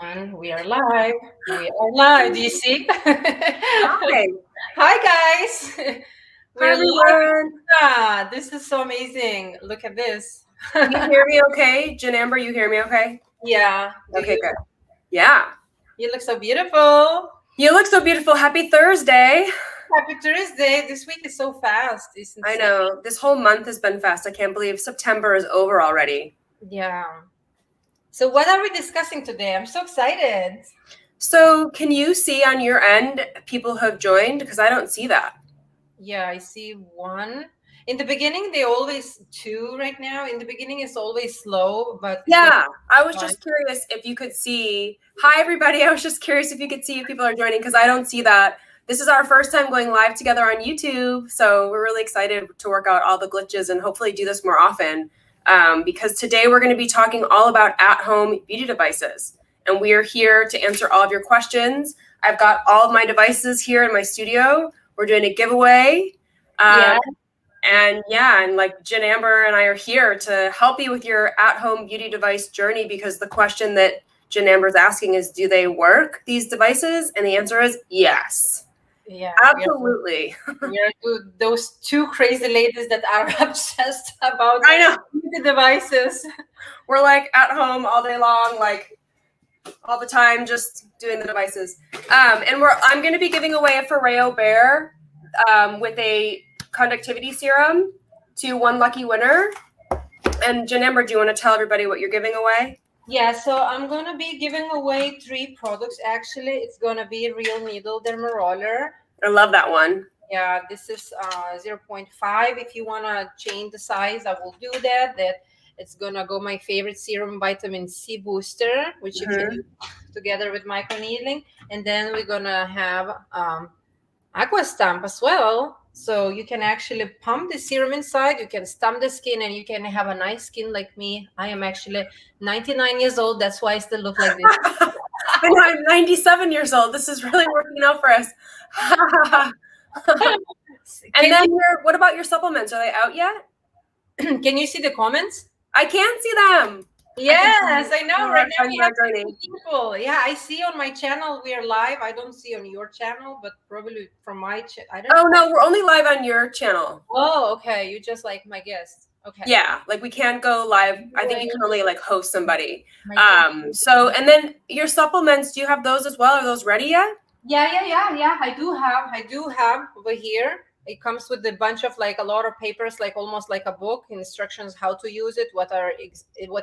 And we are live. We are live. Do you see? Hi. Hi, guys. Hi, We're live. everyone. Ah, this is so amazing. Look at this. You hear me okay? Jen Amber, you hear me okay? Yeah. Okay, good. Yeah. You look so beautiful. You look so beautiful. Happy Thursday. Happy Thursday. This week is so fast. It's I insane. know. This whole month has been fast. I can't believe September is over already. Yeah. So what are we discussing today? I'm so excited. So can you see on your end people who have joined? Because I don't see that. Yeah, I see one. In the beginning, they always two right now. In the beginning, it's always slow, but yeah, I was just curious if you could see. Hi, everybody. I was just curious if you could see if people are joining because I don't see that. This is our first time going live together on YouTube, so we're really excited to work out all the glitches and hopefully do this more often because today we're going to be talking all about at-home beauty devices, and we are here to answer all of your questions. I've got all of my devices here in my studio. We're doing a giveaway. And like Jen Amber and I are here to help you with your at-home beauty device journey because the question that Jen Amber is asking is, do they work, these devices? And the answer is yes. Yeah, absolutely. We are those two crazy ladies that are obsessed about the devices. We're like at home all day long, like all the time, just doing the devices. And I'm going to be giving away a Foreo Bear with a conductivity serum to one lucky winner. And Jen Amber, do you want to tell everybody what you're giving away? Yeah, so I'm going to be giving away 3 products. Actually, it's going to be Real Needle Derma Roller. I love that one. Yeah, this is 0.5. If you want to change the size, I will do that. It's going to go my favorite serum, vitamin C booster, which you can do together with Microneedling. And then we're going to have Aqua Stamp as well. So you can actually pump the serum inside, you can stamp the skin, and you can have a nice skin like me. I am actually 99 years old. That's why I still look like this. And I'm 97 years old. This is really working out for us. And then what about your supplements? Are they out yet? Can you see the comments? I can't see them. Yes, I know. Right now we have people. Yeah, I see on my channel we are live. I don't see on your channel, but probably from my channel. I don't know. Oh, no, we're only live on your channel. Oh, okay. You just like my guest. Okay. Yeah, like we can't go live. I think you can only like host somebody. So, and then your supplements, do you have those as well? Are those ready yet? Yeah. I do have over here. It comes with a bunch of like a lot of papers, like almost like a book, instructions how to use it, what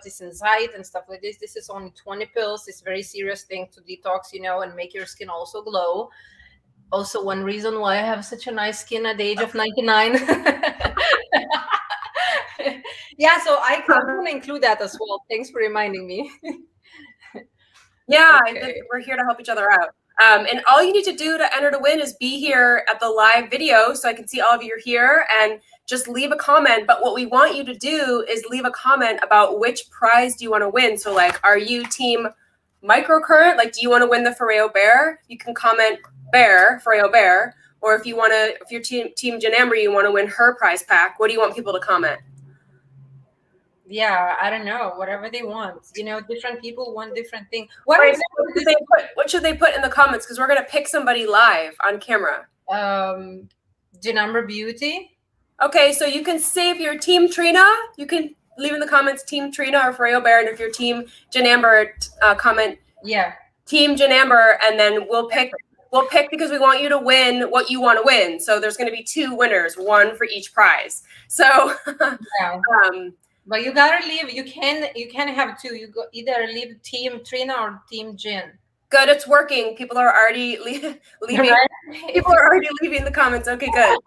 is inside and stuff like this. This is only 20 pills. It's a very serious thing to detox, and make your skin also glow. Also, one reason why I have such a nice skin at the age of 99. Yeah, so I'm going to include that as well. Thanks for reminding me. Yeah, okay. I think we're here to help each other out. And all you need to do to enter to win is be here at the live video so I can see all of you here and just leave a comment. But what we want you to do is leave a comment about which prize do you want to win. So like, are you team Microcurrent? Like, do you want to win the Foreo Bear? You can comment Bear, Foreo Bear. Or if you're team Jen Amber, you want to win her prize pack. What do you want people to comment? Yeah, I don't know, whatever they want. Different people want different things. What should they put in the comments? Because we're going to pick somebody live on camera. Jen Amber Beauty. Okay, so you can say if you're team Trina, you can leave in the comments team Trina or Foreo Bear. And if you're team Jen Amber, comment team Jen Amber, and then we'll pick because we want you to win what you want to win. So there's going to be 2 winners, 1 for each prize. So but you gotta leave. You can have 2. You either leave team Trina or team Jen. Good, it's working. People are already leaving. Right? People are already leaving the comments. Okay, good.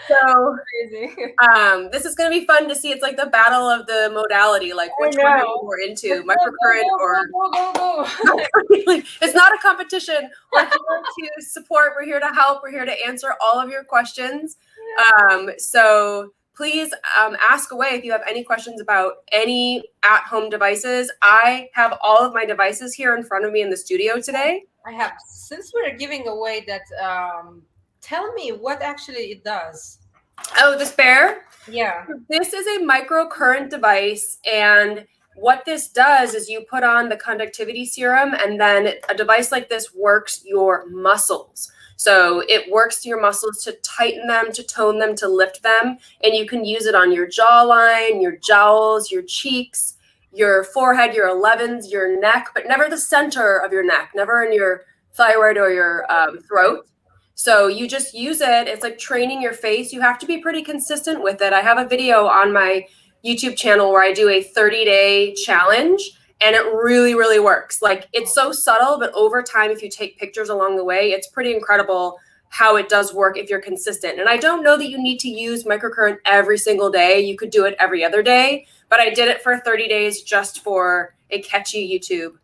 So this is gonna be fun to see. It's like the battle of the modality, like which one are you more into, Microcurrent or go. It's not a competition. We're here to support. We're here to help. We're here to answer all of your questions. So please ask away if you have any questions about any at-home devices. I have all of my devices here in front of me in the studio today. I have. Since we're giving away that, tell me what actually it does. Oh, this bear? Yeah. This is a microcurrent device, and what this does is you put on the conductivity serum, and then a device like this works your muscles. So it works your muscles to tighten them, to tone them, to lift them. And you can use it on your jawline, your jowls, your cheeks, your forehead, your 11s, your neck, but never the center of your neck, never in your thyroid or your throat. So you just use it. It's like training your face. You have to be pretty consistent with it. I have a video on my YouTube channel where I do a 30-day challenge, and it really, really works. Like, it's so subtle, but over time, if you take pictures along the way, it's pretty incredible how it does work if you're consistent. And I don't know that you need to use microcurrent every single day. You could do it every other day, but I did it for 30 days just for a catchy YouTube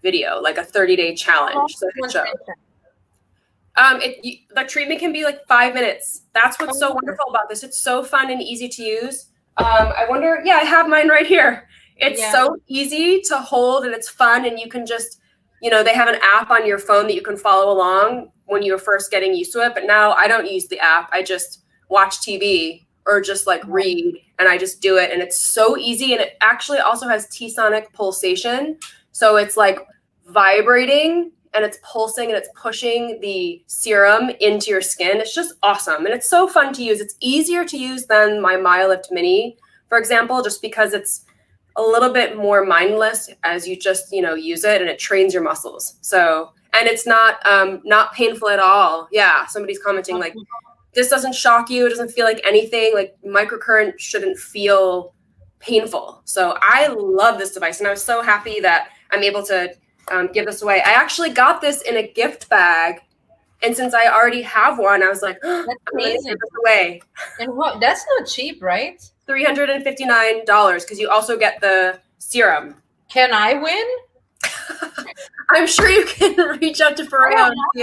video, like a 30-day challenge. So the treatment can be like 5 minutes. That's what's so wonderful about this. It's so fun and easy to use. I wonder, I have mine right here. It's so easy to hold, and it's fun, and you can just, they have an app on your phone that you can follow along when you're first getting used to it. But now I don't use the app. I just watch TV or just like read, and I just do it. And it's so easy. And it actually also has T-sonic pulsation. So it's like vibrating, and it's pulsing, and it's pushing the serum into your skin. It's just awesome. And it's so fun to use. It's easier to use than my MyoLift Mini, for example, just because it's a little bit more mindless as you just, use it, and it trains your muscles. So, and it's not painful at all. Yeah. Somebody's commenting like, this doesn't shock you. It doesn't feel like anything. Like, microcurrent shouldn't feel painful. So I love this device, and I was so happy that I'm able to give this away. I actually got this in a gift bag, and since I already have one, I was like, I'm going to give this away. And what? That's not cheap, right? $359, because you also get the serum. Can I win? I'm sure you can reach out to Pharrell and see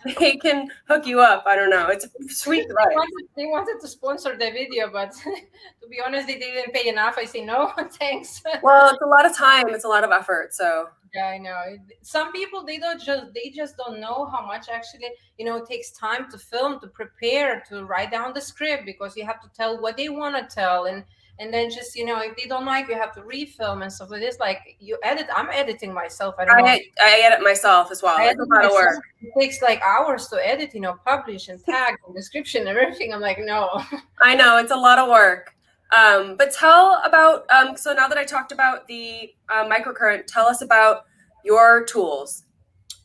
if they can hook you up. I don't know. It's a sweet device. They wanted to sponsor the video, but to be honest, they didn't pay enough. I say no, thanks. Well, it's a lot of time. It's a lot of effort. So yeah, I know. Some people, they just don't know how much actually, it takes time to film, to prepare, to write down the script, because you have to tell what they want to tell. And then just, if they don't like, you have to refilm and stuff like this. Like, you edit, I'm editing myself. I edit myself as well. It's a lot of work. It takes like hours to edit, publish and tag and description and everything. I'm like, no. I know, it's a lot of work. But tell about, so now that I talked about the microcurrent, tell us about your tools.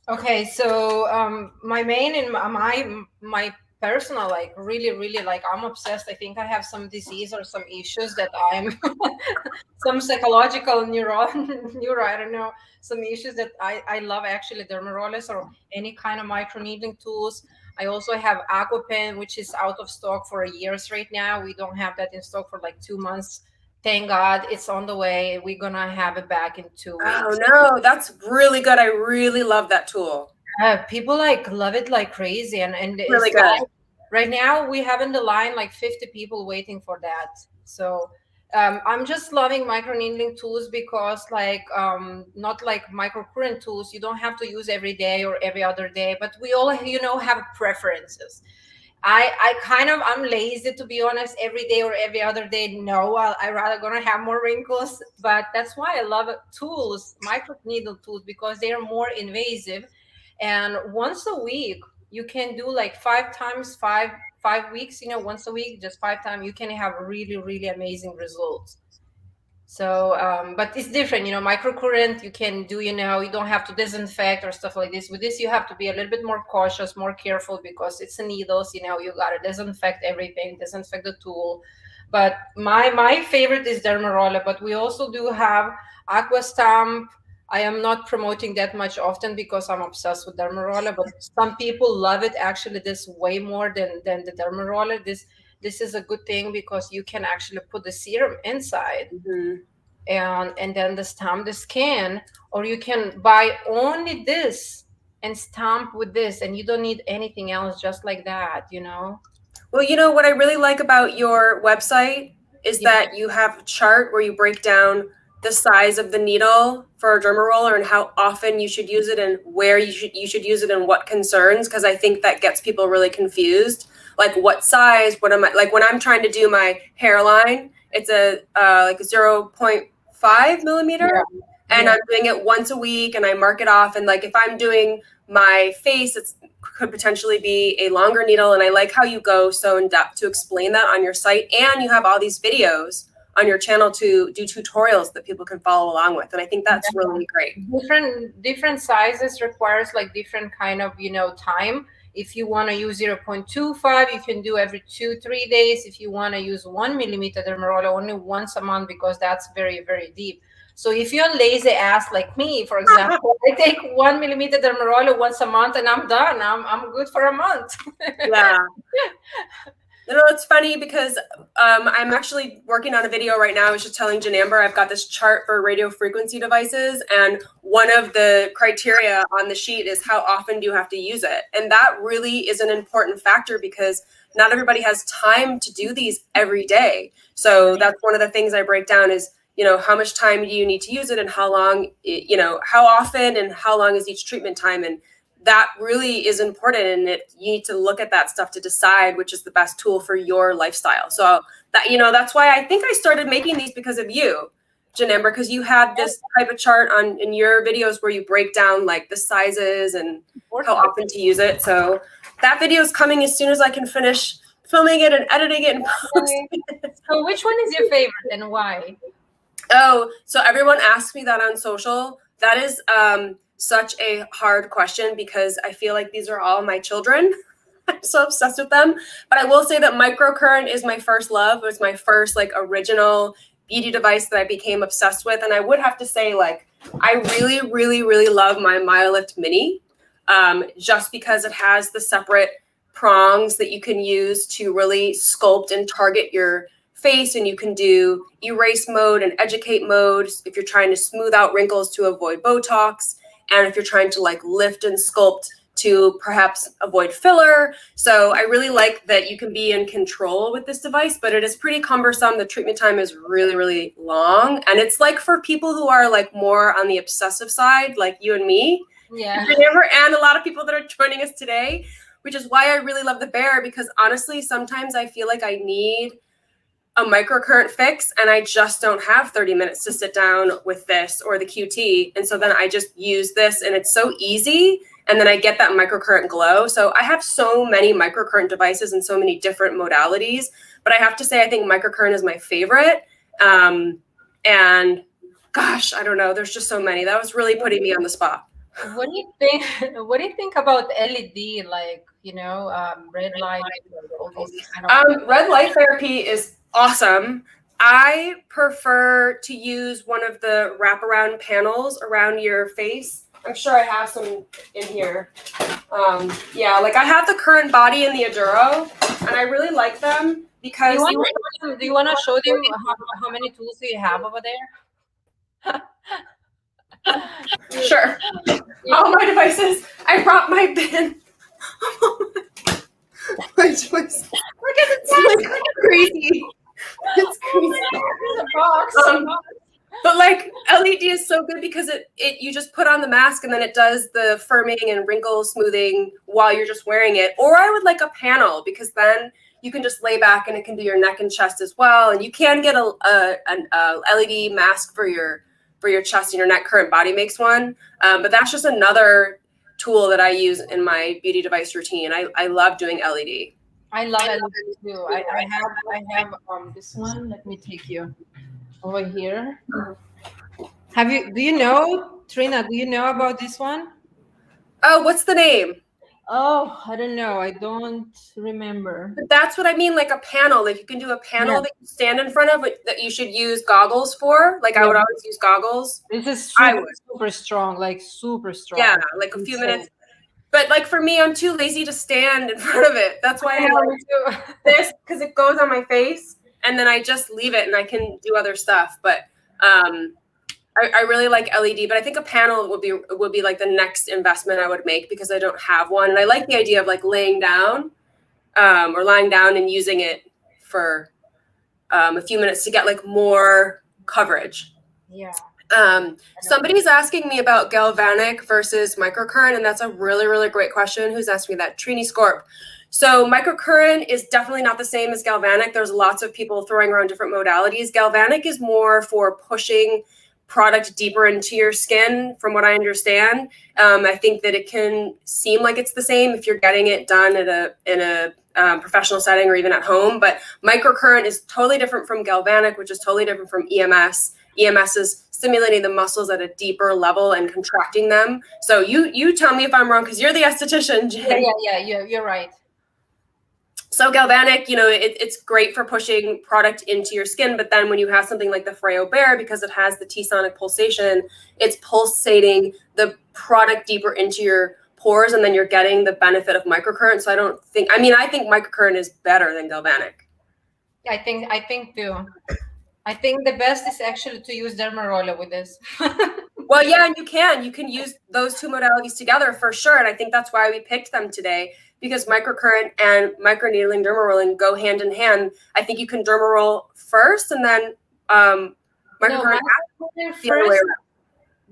Okay, so my main and my personal, like, really, like, I'm obsessed. I think I have some disease or some issues that I'm some psychological neuro, I don't know, some issues that I love actually dermarollers or any kind of microneedling tools. I also have AquaPen, which is out of stock for years right now. We don't have that in stock for like 2 months. Thank God it's on the way. We're gonna have it back in 2 weeks. Oh no, that's really good. I really love that tool. People like love it like crazy, and it's really good. Like, right now we have in the line like 50 people waiting for that. So I'm just loving microneedling tools because, like, not like microcurrent tools, you don't have to use every day or every other day, but we all, have preferences. I'm lazy, to be honest, every day or every other day. No, I rather gonna have more wrinkles, but that's why I love tools, microneedle tools, because they are more invasive. And once a week, you can do like 5 times 5 weeks, once a week, just 5 times, you can have really, really amazing results. So, but it's different, microcurrent, you can do, you don't have to disinfect or stuff like this. With this, you have to be a little bit more cautious, more careful, because it's a needles, you got to disinfect everything, disinfect the tool. But my favorite is Dermaroller, but we also do have AquaStamp. I am not promoting that much often because I'm obsessed with Dermaroller, but some people love it actually this way more than the Dermaroller. This is a good thing because you can actually put the serum inside, and then the stamp the skin, or you can buy only this and stamp with this, and you don't need anything else, just like that, Well, what I really like about your website is that you have a chart where you break down the size of the needle for a derma roller and how often you should use it and where you should use it and what concerns, because I think that gets people really confused. Like, what size, what am I, like when I'm trying to do my hairline, it's a like a 0.5 0.5 millimeter. And I'm doing it once a week, and I mark it off. And like if I'm doing my face, it could potentially be a longer needle. And I like how you go so in depth to explain that on your site, and you have all these videos on your channel to do tutorials that people can follow along with. And I think that's really great. Different sizes requires like different kind of, you know, time. If you want to use 0.25, you can do every 2-3 days. If you want to use 1 millimeter derma roller, only once a month, because that's very, very deep. So if you're lazy ass like me, for example, I take 1 millimeter derma roller once a month and I'm done. I'm good for a month. Yeah. You know, it's funny because I'm actually working on a video right now. I was just telling Jan Amber, I've got this chart for radio frequency devices. And one of the criteria on the sheet is how often do you have to use it? And that really is an important factor because not everybody has time to do these every day. So that's one of the things I break down is, you know, how much time do you need to use it and how long, you know, how often and how long is each treatment time? And that really is important, and you need to look at that stuff to decide which is the best tool for your lifestyle. So that, you know, that's why I think I started making these because of you, Jan Amber, because you had this type of chart in your videos where you break down like the sizes and how often to use it. So that video is coming as soon as I can finish filming it and editing it and posting it. So which one is your favorite and why? Oh, so everyone asks me that on social. That is such a hard question because I feel like these are all my children. I'm so obsessed with them. But I will say that Microcurrent is my first love. It was my first like original beauty device that I became obsessed with. And I would have to say like, I really, really, really love my Myolift Mini just because it has the separate prongs that you can use to really sculpt and target your face, and you can do erase mode and educate mode if you're trying to smooth out wrinkles to avoid Botox, and if you're trying to like lift and sculpt to perhaps avoid filler. So I really like that you can be in control with this device, but it is pretty cumbersome. The treatment time is really, really long. And it's like for people who are like more on the obsessive side, like you and me, and a lot of people that are joining us today, which is why I really love the Bear, because honestly, sometimes I feel like I need a microcurrent fix and I just don't have 30 minutes to sit down with this or the QT. And so then I just use this and it's so easy. And then I get that microcurrent glow. So I have so many microcurrent devices and so many different modalities, but I have to say, I think microcurrent is my favorite. And gosh, I don't know. There's just so many. That was really putting me on the spot. What do you think? What do you think about LED? Like, you know, red light. All these kind of red light therapy is awesome. I prefer to use one of the wraparound panels around your face. I'm sure I have some in here. Yeah, like I have the Current Body and the Aduro, and I really like them because. Do you want to show them how many tools do you have over there? Sure. All my devices. I brought my bin. My choice. Look at it. It's like crazy. It's crazy. But like LED is so good because it you just put on the mask and then it does the firming and wrinkle smoothing while you're just wearing it. Or I would like a panel because then you can just lay back and it can do your neck and chest as well. And you can get an LED mask for your chest and your neck. Current Body makes one. But that's just another tool that I use in my beauty device routine. I love doing LED. I love LED too. I have this one. Let me take you over here. Do you know, Trina, do you know about this one? Oh, what's the name? Oh, I don't know. I don't remember. But that's what I mean, like a panel. Like you can do a panel that you stand in front of that you should use goggles for. Like I would always use goggles. This is super strong, like super strong. Yeah, like a few minutes. But like for me, I'm too lazy to stand in front of it. That's why I like this, because it goes on my face and then I just leave it and I can do other stuff. But I really like LED, but I think a panel would be like the next investment I would make because I don't have one. And I like the idea of like laying down or lying down and using it for a few minutes to get like more coverage. Yeah. Somebody's asking me about galvanic versus microcurrent, and that's a really, really great question. Who's asked me that? Trini Scorp. So microcurrent is definitely not the same as galvanic. There's lots of people throwing around different modalities. Galvanic is more for pushing product deeper into your skin, from what I understand. I think that it can seem like it's the same if you're getting it done in a professional setting or even at home. But microcurrent is totally different from galvanic, which is totally different from EMS. EMS is stimulating the muscles at a deeper level and contracting them. So you tell me if I'm wrong, because you're the esthetician, Jen. Yeah, you're right. So galvanic, it's great for pushing product into your skin, but then when you have something like the Freo Bear, because it has the T-sonic pulsation, it's pulsating the product deeper into your pores, and then you're getting the benefit of microcurrent. So I think microcurrent is better than galvanic. I think too. I think the best is actually to use Dermaroller with this. Well, yeah, and you can use those two modalities together for sure. And I think that's why we picked them today, because microcurrent and microneedling, dermarolling go hand in hand. I think you can dermaroll first and then microcurrent first,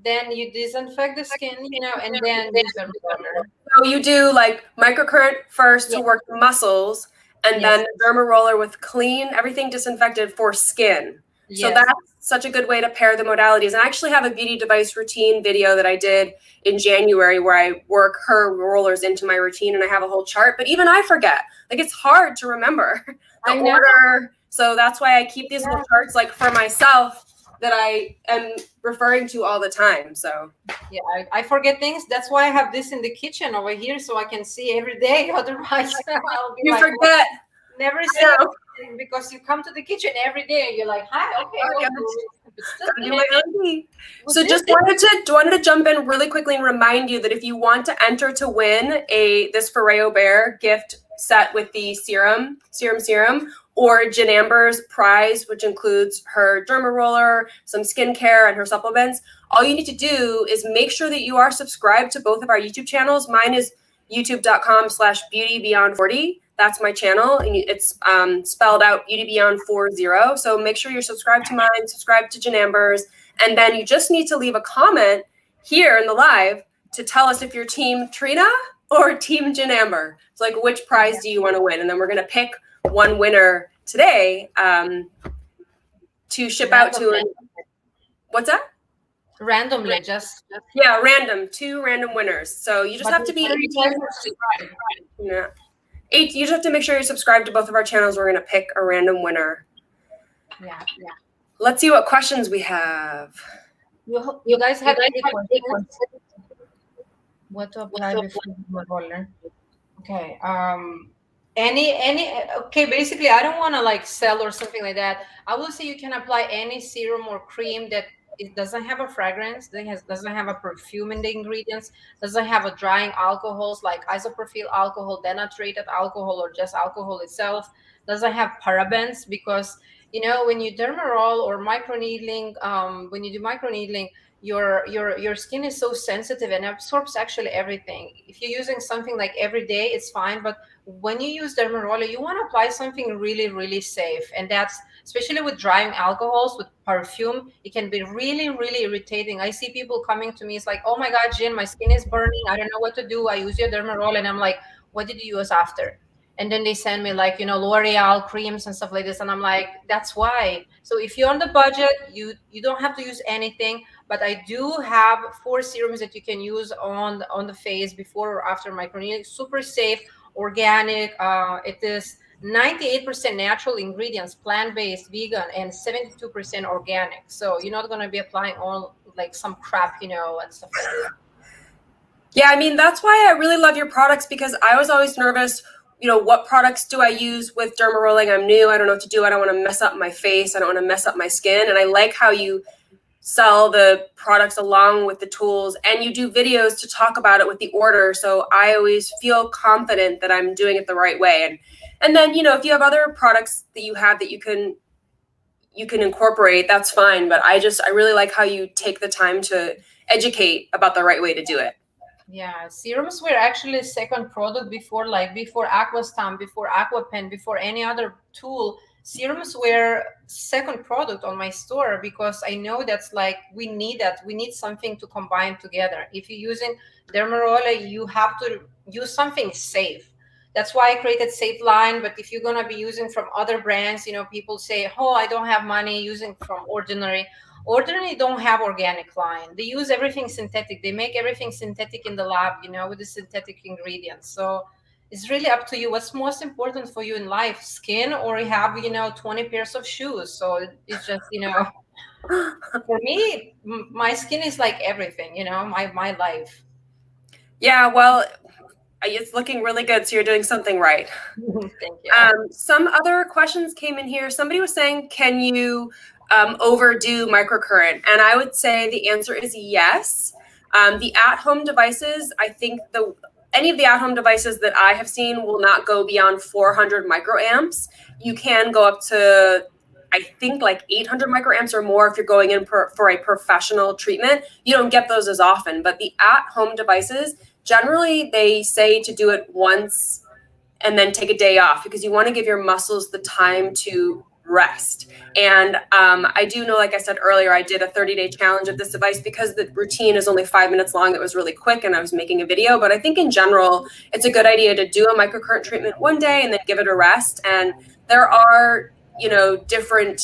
then you disinfect the skin, and then use dermaroller. So you do like microcurrent first to work the muscles, and then the dermaroller with clean, everything disinfected for skin. So that's such a good way to pair the modalities. And I actually have a beauty device routine video that I did in January where I work her rollers into my routine, and I have a whole chart. But even I forget. Like, it's hard to remember the order. So that's why I keep these little charts, like, for myself, that I am referring to all the time. So yeah, I forget things. That's why I have this in the kitchen over here, so I can see every day. Otherwise, I'll be forget. Never see it, because you come to the kitchen every day and you're like, hi, okay. So just wanted to jump in really quickly and remind you that if you want to enter to win this Freo Bear gift set with the serum, or Jen Amber's prize, which includes her derma roller, some skincare, and her supplements, all you need to do is make sure that you are subscribed to both of our YouTube channels. Mine is youtube.com/beautybeyond40. That's my channel, and it's spelled out Beauty Beyond 40. So make sure you're subscribed to mine, subscribe to Jen Amber's, and then you just need to leave a comment here in the live to tell us if you're Team Trina or Team Jen Amber. It's like, which prize do you want to win? And then we're going to pick one winner today to ship out to. What's that? Randomly, just random, 2 random winners. So you just have to be you just have to make sure you're subscribed to both of our channels. We're going to pick a random winner. Yeah. Let's see what questions we have. You guys have any questions? What to apply before the roller? Okay. Okay, basically, I don't want to like sell or something like that. I will say you can apply any serum or cream that it doesn't have a fragrance, doesn't have a perfume in the ingredients, doesn't have a drying alcohols like isopropyl alcohol, denaturated alcohol, or just alcohol itself, doesn't have parabens, because when you dermaroll or microneedling, when you do microneedling, your skin is so sensitive and absorbs actually everything. If you're using something like every day, it's fine, but when you use dermaroller, you want to apply something really, really safe. And that's especially with drying alcohols, with perfume, it can be really, really irritating. I see people coming to me, it's like, oh my God, Jen, my skin is burning, I don't know what to do, I use your dermaroller. And I'm like, what did you use after? And then they send me like, L'Oreal creams and stuff like this. And I'm like, that's why. So if you're on the budget, you don't have to use anything. But I do have 4 serums that you can use on the face before or after microneedling. Super safe, organic. It is 98% natural ingredients, plant-based, vegan, and 72% organic. So you're not going to be applying all like some crap, and stuff like that. Yeah, I mean, that's why I really love your products, because I was always nervous. What products do I use with derma rolling? I'm new. I don't know what to do. I don't want to mess up my face. I don't want to mess up my skin. And I like how you sell the products along with the tools, and you do videos to talk about it with the order. So I always feel confident that I'm doing it the right way. And then, if you have other products that you have that you can incorporate, that's fine. But I really like how you take the time to educate about the right way to do it. Yeah, serums were actually second product before Aquastamp, before Aquapen, before any other tool. Serums were second product on my store, because I know that's like, we need something to combine together. If you're using dermaroller, you have to use something safe. That's why I created Safe Line. But if you're gonna be using from other brands, people say, "Oh, I don't have money using from Ordinary." Ordinary don't have organic line. They use everything synthetic. They make everything synthetic in the lab, with the synthetic ingredients. So it's really up to you. What's most important for you in life, skin, or you have 20 pairs of shoes? So it's just for me, my skin is like everything. My life. Yeah, well, it's looking really good, so you're doing something right. Thank you. Some other questions came in here. Somebody was saying, can you overdo microcurrent? And I would say the answer is yes. The at-home devices, I think any of the at-home devices that I have seen will not go beyond 400 microamps. You can go up to, I think, like 800 microamps or more if you're going in for a professional treatment. You don't get those as often, but the at-home devices, generally they say to do it once and then take a day off, because you want to give your muscles the time to rest. And I do know, like I said earlier, I did a 30-day challenge of this device because the routine is only 5 minutes long. It was really quick and I was making a video. But I think in general, it's a good idea to do a microcurrent treatment one day and then give it a rest. And there are, different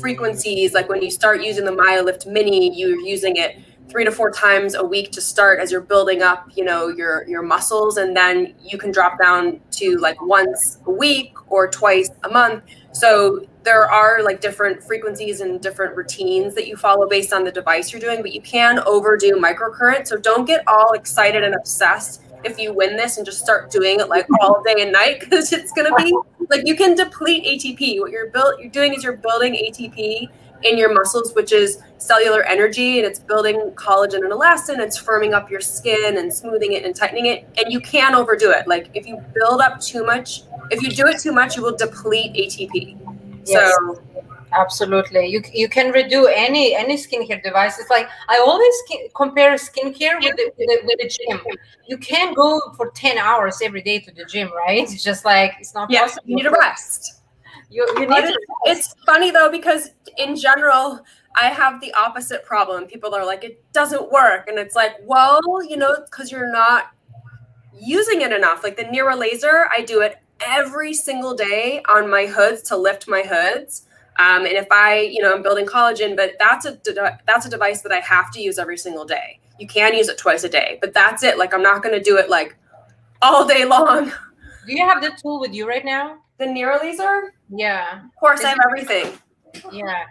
frequencies. Like when you start using the MyoLift Mini, you're using it 3 to 4 times a week to start as you're building up, your muscles, and then you can drop down to like once a week or twice a month. So there are like different frequencies and different routines that you follow based on the device you're doing, but you can overdo microcurrent. So don't get all excited and obsessed if you win this and just start doing it like all day and night, because it's going to be like you can deplete ATP. What you're doing is you're building ATP in your muscles, which is cellular energy, and it's building collagen and elastin. It's firming up your skin and smoothing it and tightening it. And you can overdo it. Like if you build up too much, if you do it too much, you will deplete ATP. Yes. So absolutely, you can redo any skincare device. It's like I always compare skincare with the gym. You can't go for 10 hours every day to the gym, right? It's just like it's not possible. You need a rest. You need to rest. It's funny though, because in general, I have the opposite problem. People are like, it doesn't work. And it's like, well, because you're not using it enough. Like the Neura laser, I do it every single day on my hoods to lift my hoods. And if I'm building collagen, but that's a device that I have to use every single day. You can use it twice a day, but that's it. Like I'm not going to do it like all day long. Do you have the tool with you right now? The Neura laser? Yeah. Of course, I have everything. Yeah.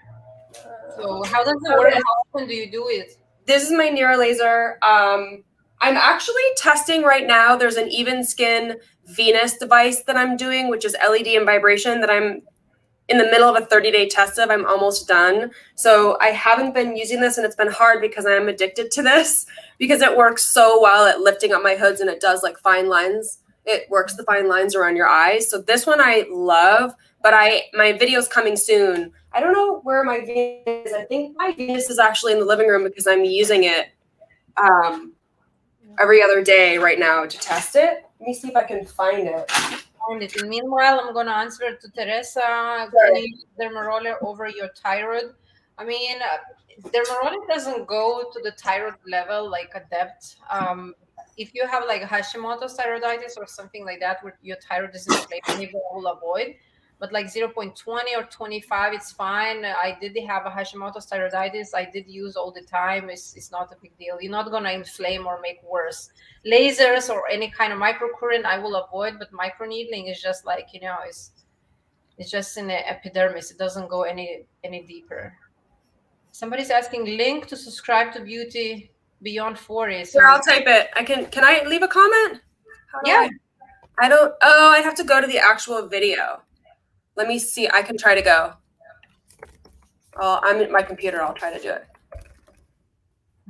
So how does it work? How often do you do it? This is my Neura laser. I'm actually testing right now. There's an Even Skin Venus device that I'm doing, which is LED and vibration, that I'm in the middle of a 30-day test of. I'm almost done. So I haven't been using this, and it's been hard because I am addicted to this because it works so well at lifting up my hoods, and it does like fine lines. It works the fine lines around your eyes. So this one I love, but my video's coming soon. I don't know where my Venus is. I think my Venus is actually in the living room because I'm using it every other day right now to test it. Let me see if I can find it. And meanwhile, I'm going to answer to Teresa. Can you use Dermaroller over your thyroid? I mean, Dermaroller doesn't go to the thyroid level, like a depth. If you have like Hashimoto's thyroiditis or something like that, where your thyroid is inflamed, I will avoid. But like 0.20 or 25, it's fine. I did have a Hashimoto's thyroiditis. I did use all the time. It's not a big deal. You're not going to inflame or make worse. Lasers or any kind of microcurrent, I will avoid. But microneedling is just like, it's just in the epidermis. It doesn't go any deeper. Somebody's asking link to subscribe to Beauty Beyond 40. So Here, I'll type it. Can I leave a comment? Yeah. I'd have to go to the actual video. Let me see. I can try to go. I'm at my computer. I'll try to do it.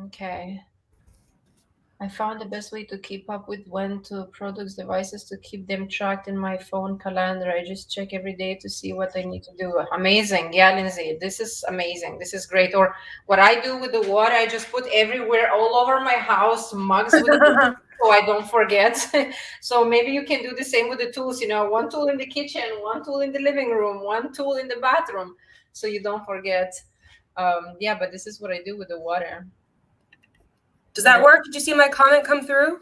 Okay. I found the best way to keep up with when to products devices to keep them tracked in my phone calendar. I just check every day to see what I need to do. Amazing. Yeah, Lindsay, this is amazing. This is great. Or what I do with the water, I just put everywhere, all over my house, mugs with the so I don't forget. So maybe you can do the same with the tools, one tool in the kitchen, one tool in the living room, one tool in the bathroom, so you don't forget. Yeah, but this is what I do with the water. Does that work? Did you see my comment come through?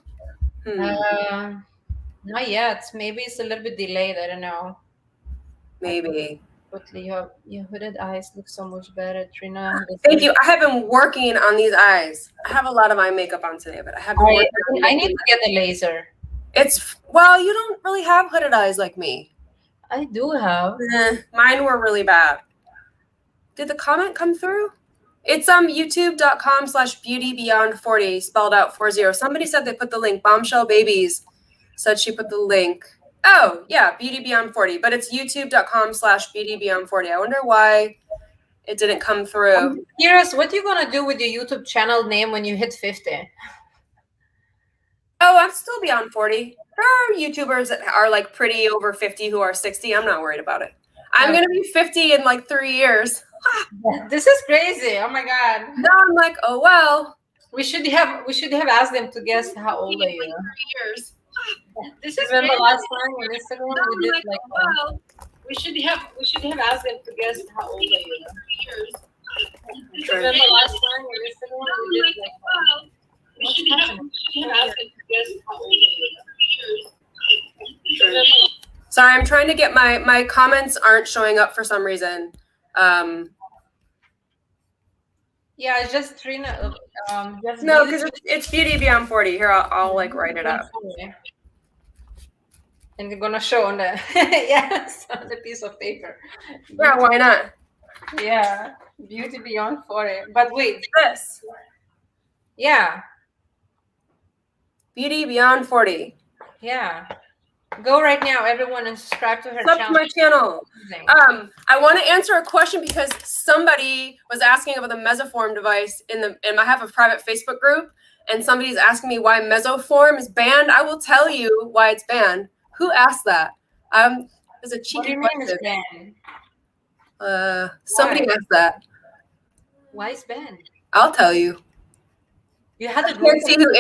Not yet. Maybe it's a little bit delayed. I don't know. Maybe. But your hooded eyes look so much better, Trina. Thank you. I have been working on these eyes. I have a lot of eye makeup on today, but I have been working on I need to get the laser. Well, you don't really have hooded eyes like me. I do have. Mine were really bad. Did the comment come through? It's youtube.com/beautybeyond40 spelled out 40. Somebody said they put the link. Bombshell Babies said she put the link. Oh, yeah, Beauty Beyond 40, but it's youtube.com/beautybeyond40. I wonder why it didn't come through. I'm curious, what are you going to do with your YouTube channel name when you hit 50? Oh, I'm still beyond 40. There are YouTubers that are like pretty over 50 who are 60. I'm not worried about it. I'm going to be 50 in like 3 years. This is crazy. Oh my God. No, I'm like, oh, well. We should have asked them to guess how old are you. 3 years. This is remember last time on Instagram we did like we should have asked them to guess how old are you. 3 years. Remember last time on Instagram we did like we should have asked them to guess how old are you. Sorry, I'm trying to get my comments aren't showing up for some reason. Yeah, it's just Trina. No, because it's Beauty Beyond 40. Here, I'll like write it up. And they're gonna show on the yes on the piece of paper. Yeah, why not? Yeah, Beauty Beyond 40. But wait, this. Yeah. Beauty Beyond 40. Yeah. Go right now, everyone, and subscribe to her channel. To my channel. I want to answer a question because somebody was asking about the Mesoform device in I have a private Facebook group, and somebody's asking me why Mesoform is banned. I will tell you why it's banned. Who asked that? It's a cheeky question. Somebody asked that. Why is banned? I'll tell you. You had to can't see who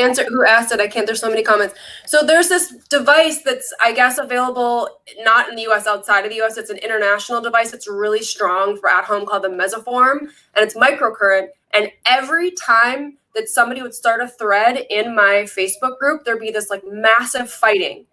asked it. I can't. There's so many comments. So there's this device that's, I guess, available not in the U.S., outside of the U.S. It's an international device. It's really strong for at home called the Mesoform, and it's microcurrent. And every time that somebody would start a thread in my Facebook group, there'd be this like massive fighting.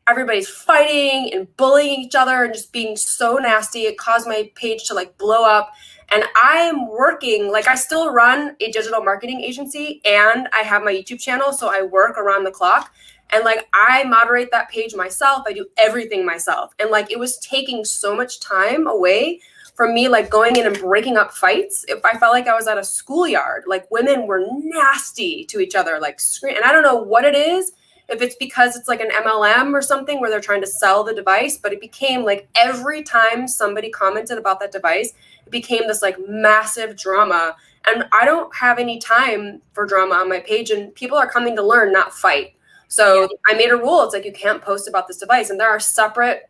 Everybody's fighting and bullying each other and just being so nasty. It caused my page to like blow up. And I'm working, like I still run a digital marketing agency and I have my YouTube channel. So I work around the clock and like I moderate that page myself. I do everything myself. And like it was taking so much time away from me, like going in and breaking up fights. If I felt like I was at a schoolyard, like women were nasty to each other, like scream. And I don't know what it is. If it's because it's like an MLM or something where they're trying to sell the device, but it became like every time somebody commented about that device, it became this like massive drama. And I don't have any time for drama on my page, and people are coming to learn, not fight. So I made a rule. It's like, you can't post about this device. And there are separate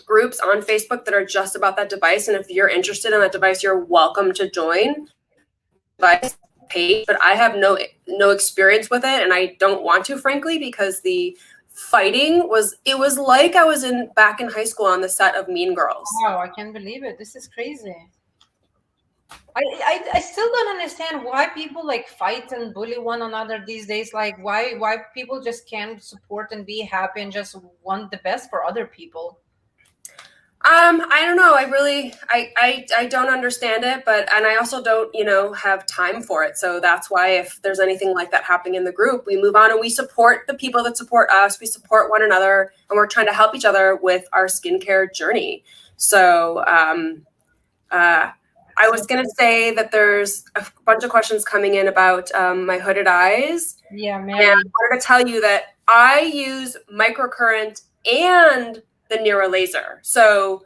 groups on Facebook that are just about that device. And if you're interested in that device, you're welcome to join the device page, but I have no experience with it, and I don't want to, frankly, because the fighting was like I was back in high school on the set of Mean Girls. Wow, I can't believe it. This is crazy. I still don't understand why people like fight and bully one another these days. Like why people just can't support and be happy and just want the best for other people. I don't know. I don't understand it, and I also don't, have time for it. So that's why if there's anything like that happening in the group, we move on and we support the people that support us. We support one another, and we're trying to help each other with our skincare journey. So, I was going to say that there's a bunch of questions coming in about my hooded eyes. Yeah, man. And I wanted to tell you that I use microcurrent and the Neura laser. So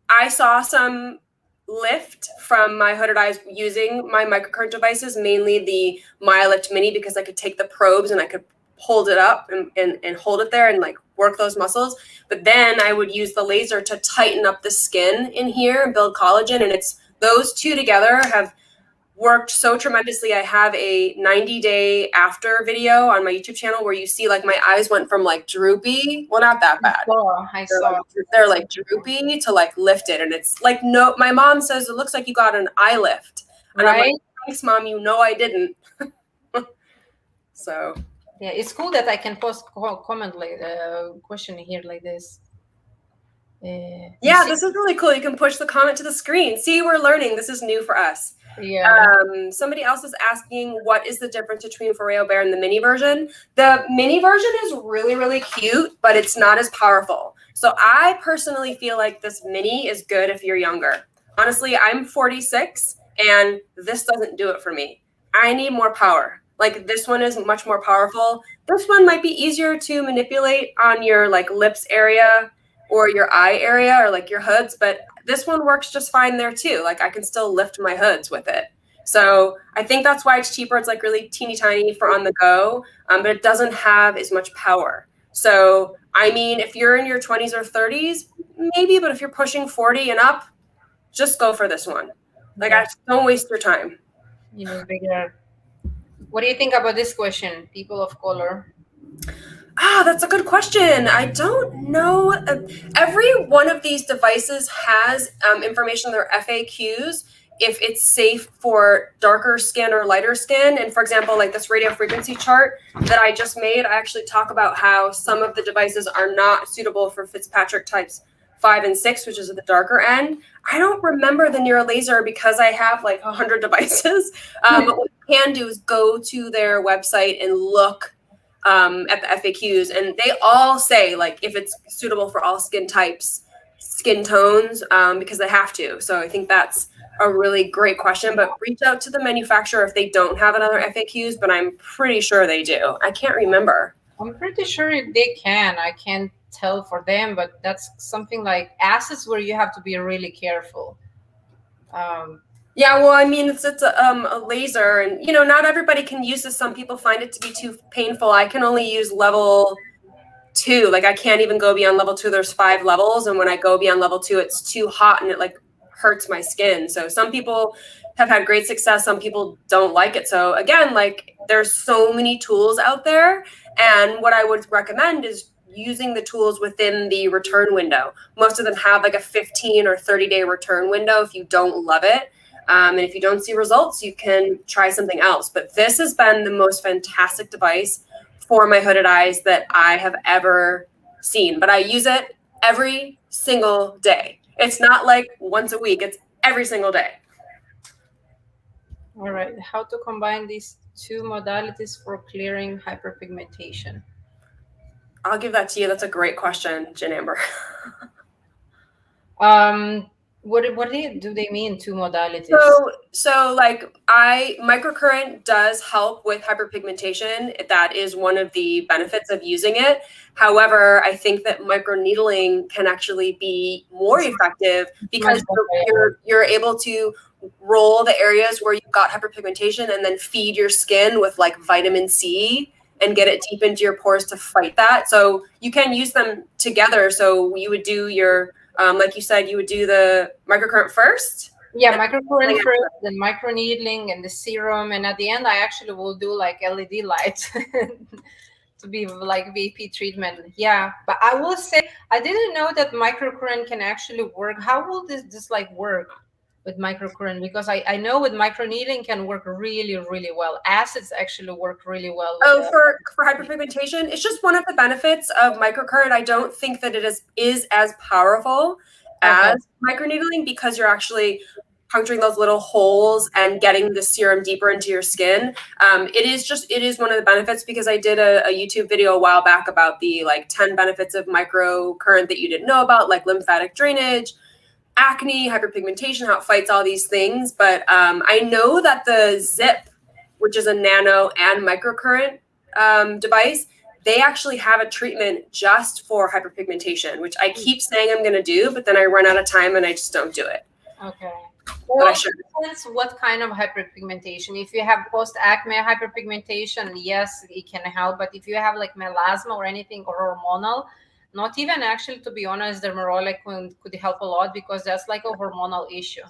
I saw some lift from my hooded eyes using my microcurrent devices, mainly the MyLift Mini, because I could take the probes and I could hold it up and hold it there and like work those muscles. But then I would use the laser to tighten up the skin in here and build collagen. And it's those two together have worked so tremendously. I have a 90-day after video on my YouTube channel where you see like my eyes went from like droopy, well, not that bad. I saw. They're like droopy to like lifted, and it's like, no, my mom says it looks like you got an eye lift. And right? I'm like, thanks, Mom, I didn't. So Yeah, it's cool that I can post comment like question here like this. Yeah, this is really cool. You can push the comment to the screen. See, we're learning. This is new for us. Yeah. Somebody else is asking, what is the difference between Foreo Bear and the mini version? The mini version is really, really cute, but it's not as powerful. So I personally feel like this mini is good if you're younger. Honestly, I'm 46 and this doesn't do it for me. I need more power. Like this one is much more powerful. This one might be easier to manipulate on your like lips area or your eye area or like your hoods, but this one works just fine there too. Like I can still lift my hoods with it. So I think that's why it's cheaper. It's like really teeny tiny for on the go, but it doesn't have as much power. So, I mean, if you're in your 20s or 30s, maybe, but if you're pushing 40 and up, just go for this one. Like, Yeah. don't waste your time. You know, bigger. What do you think about this question, people of color? That's a good question. I don't know. Every one of these devices has information in their FAQs if it's safe for darker skin or lighter skin. And for example, like this radio frequency chart that I just made, I actually talk about how some of the devices are not suitable for Fitzpatrick types 5 and 6, which is at the darker end. I don't remember the Neura laser because I have like 100 devices. But what you can do is go to their website and look at the FAQs, and they all say like if it's suitable for all skin types, skin tones, because they have to. So I think that's a really great question, but reach out to the manufacturer if they don't have another FAQs, but I'm pretty sure they do. I can't remember. I'm pretty sure they can. I can't tell for them, but that's something like acids where you have to be really careful. Yeah, well, I mean, it's a laser, and you know, not everybody can use this. Some people find it to be too painful. I can only use level 2. Like I can't even go beyond level 2. There's 5 levels, and when I go beyond level 2, it's too hot and it like hurts my skin. So some people have had great success. Some people don't like it. So again, like there's so many tools out there, and what I would recommend is using the tools within the return window. Most of them have like a 15 or 30-day return window if you don't love it. And if you don't see results, you can try something else. But this has been the most fantastic device for my hooded eyes that I have ever seen. But I use it every single day. It's not like once a week. It's every single day. All right. How to combine these two modalities for clearing hyperpigmentation? I'll give that to you. That's a great question, Jen Amber. What do they mean, two modalities? So like microcurrent does help with hyperpigmentation. That is one of the benefits of using it. However, I think that microneedling can actually be more effective because you're able to roll the areas where you've got hyperpigmentation and then feed your skin with like vitamin C and get it deep into your pores to fight that. So you can use them together. So you would do your like you said, you would do the microcurrent first? Yeah, microcurrent first, then microneedling and the serum. And at the end, I actually will do like LED lights to be like VP treatment. Yeah, but I will say, I didn't know that microcurrent can actually work. How will this like work with microcurrent? Because I know with microneedling can work really, really well. Acids actually work really well. For hyperpigmentation, it's just one of the benefits of microcurrent. I don't think that it is as powerful as microneedling because you're actually puncturing those little holes and getting the serum deeper into your skin. It is one of the benefits because I did a YouTube video a while back about the like 10 benefits of microcurrent that you didn't know about, like lymphatic drainage, acne, hyperpigmentation, how it fights all these things. But I know that the Zip, which is a nano and microcurrent device, they actually have a treatment just for hyperpigmentation, which I keep saying I'm going to do, but then I run out of time and I just don't do it. Okay. But I should. Depends what kind of hyperpigmentation. If you have post-acne hyperpigmentation, yes, it can help. But if you have like melasma or anything or hormonal, not even actually, to be honest, dermorolic could help a lot because that's like a hormonal issue.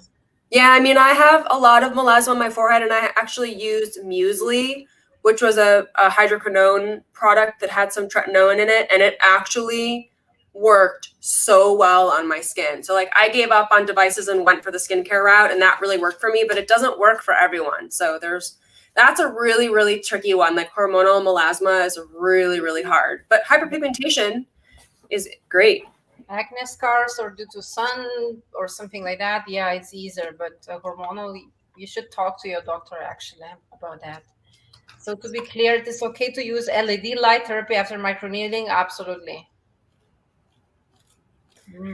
Yeah, I mean, I have a lot of melasma on my forehead, and I actually used Muesli, which was a hydroquinone product that had some tretinoin in it, and it actually worked so well on my skin. So like I gave up on devices and went for the skincare route, and that really worked for me, but it doesn't work for everyone. So there's That's a really, really tricky one. Like hormonal melasma is really, really hard. But hyperpigmentation is great. Acne scars or due to sun or something like that, yeah, it's easier. But hormonally, you should talk to your doctor actually about that. So to be clear, it is okay to use LED light therapy after microneedling? Absolutely.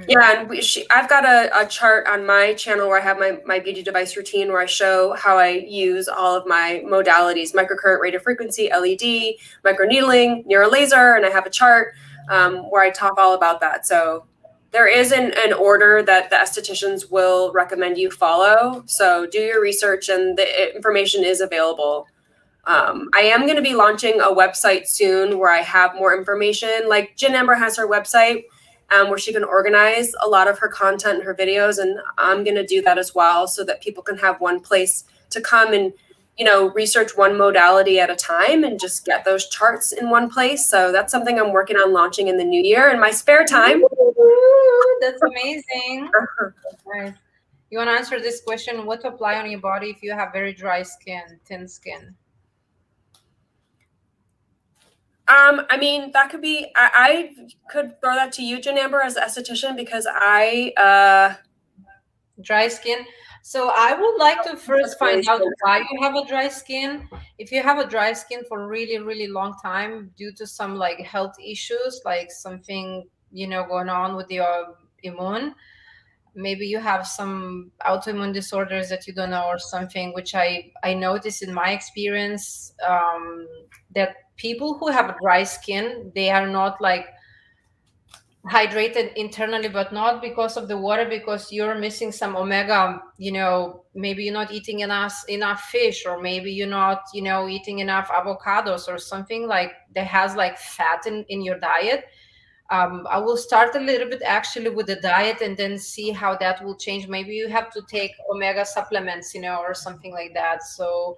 Yeah, and I've got a chart on my channel where I have my beauty device routine where I show how I use all of my modalities: microcurrent, radiofrequency, LED, microneedling, neurolaser, and I have a chart where I talk all about that. So there is an order that the estheticians will recommend you follow. So do your research, and the information is available. I am going to be launching a website soon where I have more information. Like Jen Amber has her website where she can organize a lot of her content and her videos, and I'm going to do that as well so that people can have one place to come and, you know, research one modality at a time and just get those charts in one place. So that's something I'm working on launching in the new year in my spare time. Ooh, that's amazing. Nice. You want to answer this question? What to apply on your body if you have very dry skin, thin skin? I mean, that could be, I could throw that to you, Jen Amber, as an esthetician, because dry skin. So I would like to first find out why you have a dry skin. If you have a dry skin for a really, really long time due to some like health issues, like something, you know, going on with your immune, maybe you have some autoimmune disorders that you don't know or something, which I noticed in my experience, that people who have dry skin, they are not like hydrated internally, but not because of the water, because you're missing some omega, you know, maybe you're not eating enough fish, or maybe you're not, you know, eating enough avocados or something like that has like fat in your diet. I will start a little bit actually with the diet and then see how that will change. Maybe you have to take omega supplements, you know, or something like that. So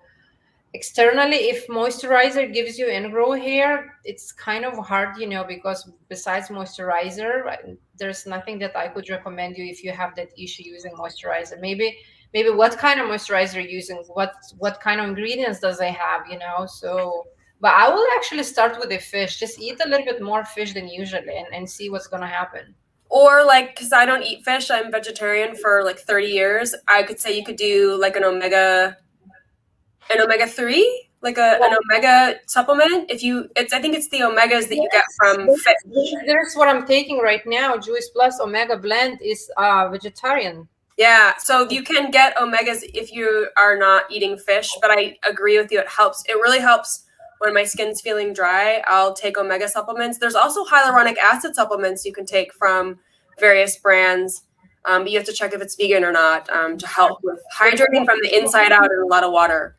externally, if moisturizer gives you ingrow hair, it's kind of hard, you know, because besides moisturizer, there's nothing that I could recommend you if you have that issue using moisturizer. Maybe what kind of moisturizer you're using, what kind of ingredients does it have, you know. So but I will actually start with the fish. Just eat a little bit more fish than usually and see what's gonna happen. Or like, because I don't eat fish, I'm vegetarian for like 30 years. I could say you could do like an omega 3, like an omega supplement. If you, I think it's the omegas that you get from fish. There's what I'm taking right now. Juice Plus Omega Blend is vegetarian. Yeah, so you can get omegas if you are not eating fish, but I agree with you. It helps. It really helps when my skin's feeling dry. I'll take omega supplements. There's also hyaluronic acid supplements you can take from various brands, but you have to check if it's vegan or not to help with hydrating from the inside out and a lot of water.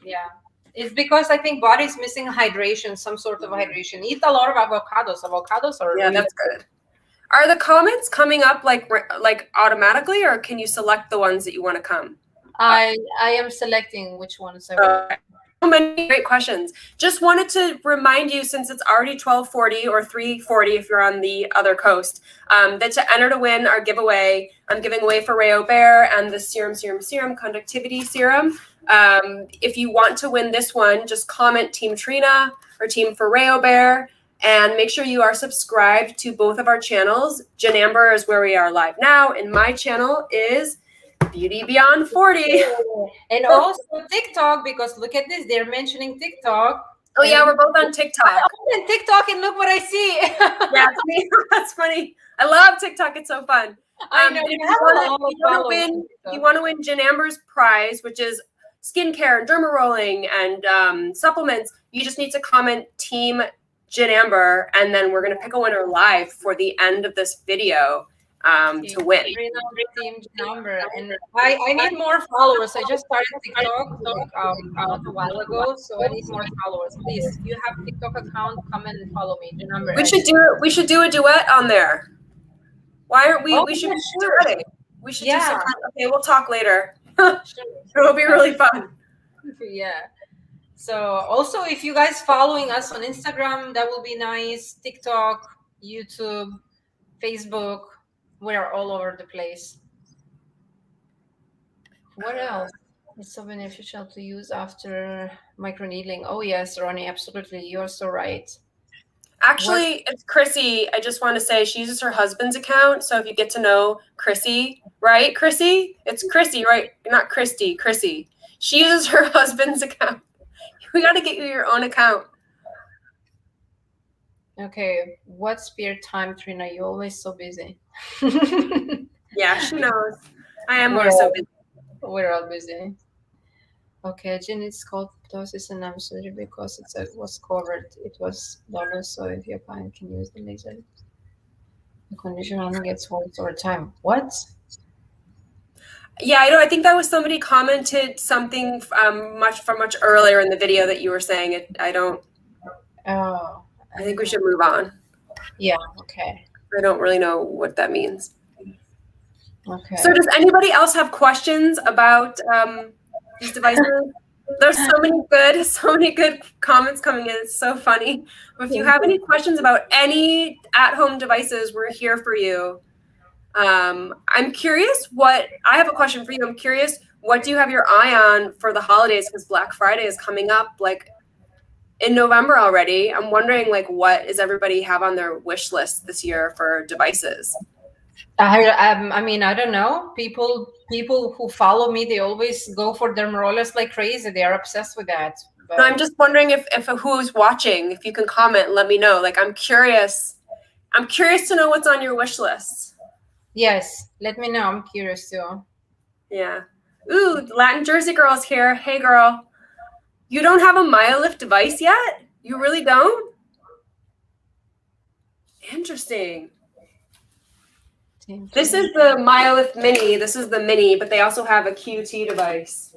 Yeah, it's because I think body's missing hydration, some sort of hydration. Eat a lot of avocados. Avocados are yeah, that's good. Are the comments coming up like automatically, or can you select the ones that you want to come? I am selecting which ones I want. So many great questions. Just wanted to remind you, since it's already 12:40 or 3:40 if you're on the other coast, that to enter to win our giveaway, I'm giving away for Rayo Bear and the serum conductivity serum. If you want to win this one, just comment Team Trina or Team for Rayo Bear, and make sure you are subscribed to both of our channels. Jen Amber is where we are live now, and my channel is Beauty Beyond 40. And also TikTok, because look at this, they're mentioning TikTok. Oh yeah, we're both on TikTok. I'm on TikTok and look what I see. Yeah, that's funny. I love TikTok. It's so fun. I know. You want to win Jen Amber's prize, which is skincare and derma rolling and supplements. You just need to comment Team Jen Amber, and then we're going to pick a winner live for the end of this video to win. Team Jen Amber. And I need more followers. I just started TikTok not a while ago, so I need more followers. Please, if you have TikTok account, come and follow me, Jen Amber. We should do a duet on there. Why aren't we? We should be duetting. We should do some. Okay, we'll talk later. It'll be really fun. Yeah. So also, if you guys following us on Instagram, that will be nice. TikTok, YouTube, Facebook, we're all over the place. What else? It's so beneficial to use after microneedling. Oh yes, Ronnie, absolutely. You're so right. Actually, it's Chrissy. I just want to say she uses her husband's account. So if you get to know Chrissy, right? Chrissy? It's Chrissy, right? Not Christy, Chrissy. She uses her husband's account. We got to get you your own account. Okay, what spare time, Trina? You're always so busy. Yeah, she knows. I am more so busy. We're all busy. Okay, Jean, it's called ptosis and I'm sorry because it was covered. It was done, so if your client can use the laser, the condition only gets worse over time. What? Yeah, I know. I think that was somebody commented something much earlier in the video that you were saying it. I don't. Oh, I think we should move on. Yeah. Okay. I don't really know what that means. Okay. So does anybody else have questions about these devices? There's so many good comments coming in. It's so funny. If you have any questions about any at-home devices, we're here for you. I'm curious I have a question for you. I'm curious, what do you have your eye on for the holidays? Because Black Friday is coming up like in November already. I'm wondering what does everybody have on their wish list this year for devices? I mean, I don't know. People who follow me, they always go for derm rollers like crazy. They are obsessed with that. But no, I'm just wondering if who's watching, if you can comment, let me know. I'm curious. I'm curious to know what's on your wish list. Yes, let me know. I'm curious too. Yeah. Ooh, Latin Jersey girl's here. Hey, girl. You don't have a MyoLift device yet? You really don't? Interesting. This is the MyoLift Mini. This is the Mini, but they also have a QT device.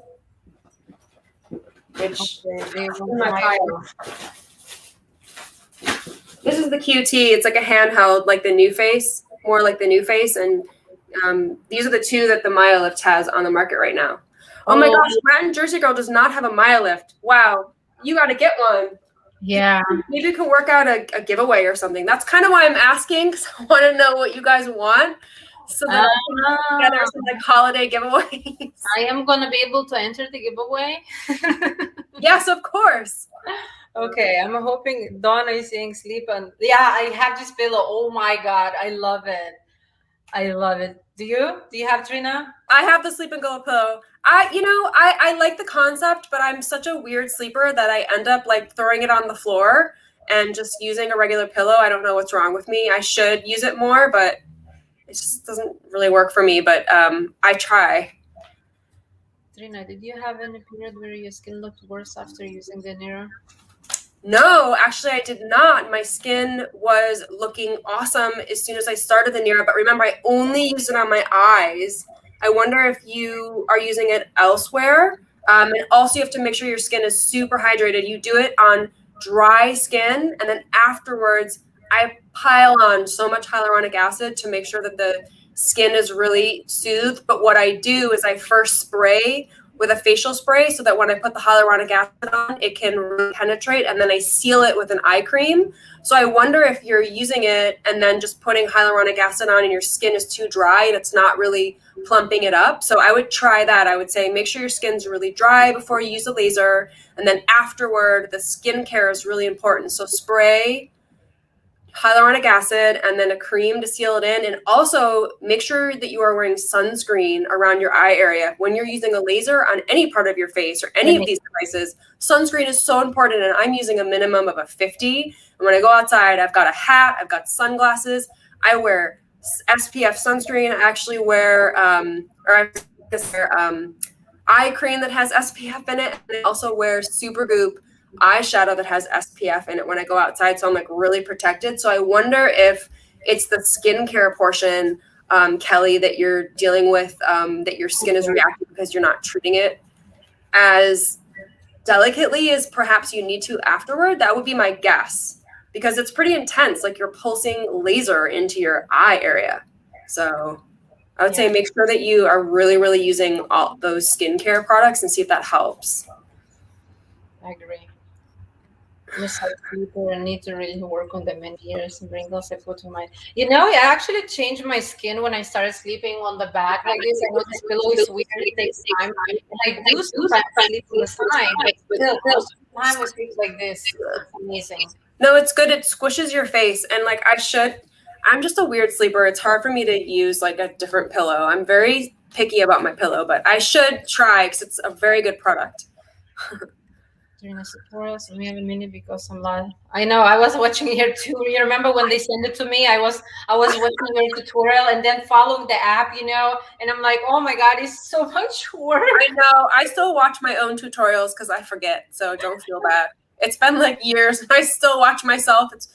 Which in my pile. This is the QT. It's like a handheld, like the New Face, more like the New Face. And these are the two that the MyoLift has on the market right now. Oh my gosh, Latin Jersey girl does not have a MyoLift. Wow, you got to get one. Yeah. Maybe you can work out a giveaway or something. That's kind of why I'm asking, because I want to know what you guys want, so that I can put together some holiday giveaways. I am gonna be able to enter the giveaway. Yes, of course. Okay, I'm hoping Donna is saying sleep and yeah, I have this pillow. Oh my god, I love it. I love it. Do you have, Trina? I have the Sleep and Go pillow. I like the concept, but I'm such a weird sleeper that I end up throwing it on the floor and just using a regular pillow. I don't know what's wrong with me. I should use it more, but it just doesn't really work for me. But I try. Trina, did you have any period where your skin looked worse after using the Nero? No, actually, I did not. My skin was looking awesome as soon as I started the Nero. But remember, I only used it on my eyes. I wonder if you are using it elsewhere. And also, you have to make sure your skin is super hydrated. You do it on dry skin, and then afterwards, I pile on so much hyaluronic acid to make sure that the skin is really soothed. But what I do is I first spray with a facial spray so that when I put the hyaluronic acid on, it can really penetrate, and then I seal it with an eye cream. So I wonder if you're using it and then just putting hyaluronic acid on and your skin is too dry and it's not really plumping it up. So I would try that. I would say make sure your skin's really dry before you use the laser, and then afterward, the skincare is really important. So spray, hyaluronic acid, and then a cream to seal it in. And also make sure that you are wearing sunscreen around your eye area. When you're using a laser on any part of your face or any of these devices, sunscreen is so important. And I'm using a minimum of a 50. And when I go outside, I've got a hat, I've got sunglasses. I wear SPF sunscreen. I actually wear, eye cream that has SPF in it. And I also wear Supergoop eyeshadow that has SPF in it when I go outside, so I'm really protected. So I wonder if it's the skincare portion, Kelly, that you're dealing with, that your skin is reacting because you're not treating it as delicately as perhaps you need to afterward. That would be my guess, because it's pretty intense. You're pulsing laser into your eye area. So I would say make sure that you are really, really using all those skincare products and see if that helps. I agree. I'm a side sleeper and need to really work on the many years and wrinkles I put on my. I actually changed my skin when I started sleeping on the back like this. I know this pillow is weird; it takes time, and I do sometimes sleep on the side, but still, most of the time I sleep like this. It's amazing. No, it's good. It squishes your face, and like I'm just a weird sleeper. It's hard for me to use like a different pillow. I'm very picky about my pillow, but I should try because it's a very good product. During the tutorials, we have a minute because I'm live. I know I was watching here too. You remember when they sent it to me? I was watching your tutorial and then following the app, and I'm like, oh my god, it's so much work. I know. I still watch my own tutorials because I forget, so don't feel bad. It's been like years, and I still watch myself. It's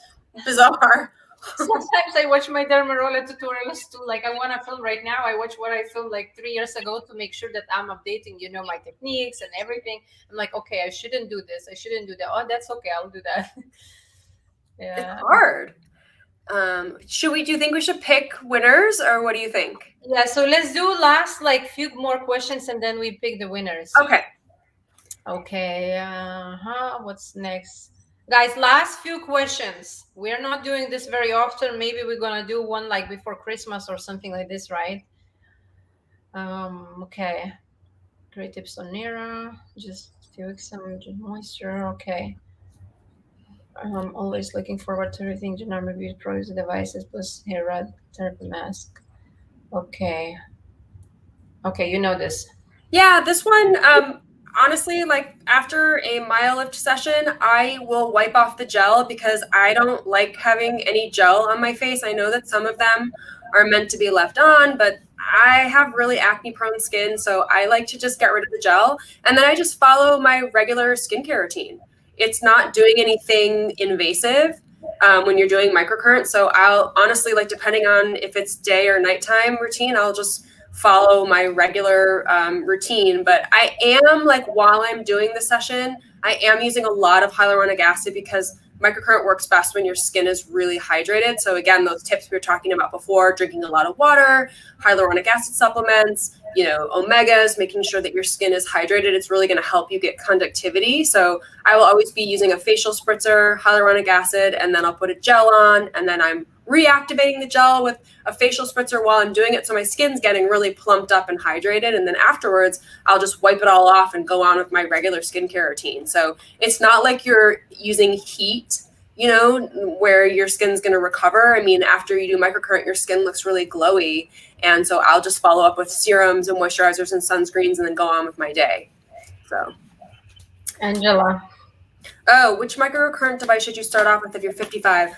bizarre. Sometimes I watch my Dermarola tutorials too. Like I want to film right now. I watch what I filmed like 3 years ago to make sure that I'm updating, my techniques and everything. I'm like, okay, I shouldn't do this. I shouldn't do that. Oh, that's okay. I'll do that. Yeah. It's hard. Do you think we should pick winners, or what do you think? Yeah, so let's do last like few more questions and then we pick the winners. Okay. What's next? Guys, last few questions. We're not doing this very often. Maybe we're gonna do one like before Christmas or something like this, right? Okay. Great tips on Nira. Just few some moisture. Okay. I'm always looking forward to everything Janarm reviews products and devices plus hair rod therapy mask. Okay. Okay, you know this. Yeah, this one, honestly, like after a MyoLift session, I will wipe off the gel because I don't like having any gel on my face. I know that some of them are meant to be left on, but I have really acne prone skin, so I like to just get rid of the gel. And then I just follow my regular skincare routine. It's not doing anything invasive when you're doing microcurrent. So I'll honestly, like, depending on if it's day or nighttime routine, I'll just follow my regular routine. But I am, like, while I'm doing the session, I am using a lot of hyaluronic acid because microcurrent works best when your skin is really hydrated. So again, those tips we were talking about before, drinking a lot of water, hyaluronic acid supplements, omegas, making sure that your skin is hydrated. It's really going to help you get conductivity. So I will always be using a facial spritzer, hyaluronic acid, and then I'll put a gel on, and then I'm reactivating the gel with a facial spritzer while I'm doing it. So my skin's getting really plumped up and hydrated. And then afterwards, I'll just wipe it all off and go on with my regular skincare routine. So it's not like you're using heat, where your skin's going to recover. I mean, after you do microcurrent, your skin looks really glowy. And so I'll just follow up with serums and moisturizers and sunscreens and then go on with my day. So. Angela. Oh, which microcurrent device should you start off with if you're 55?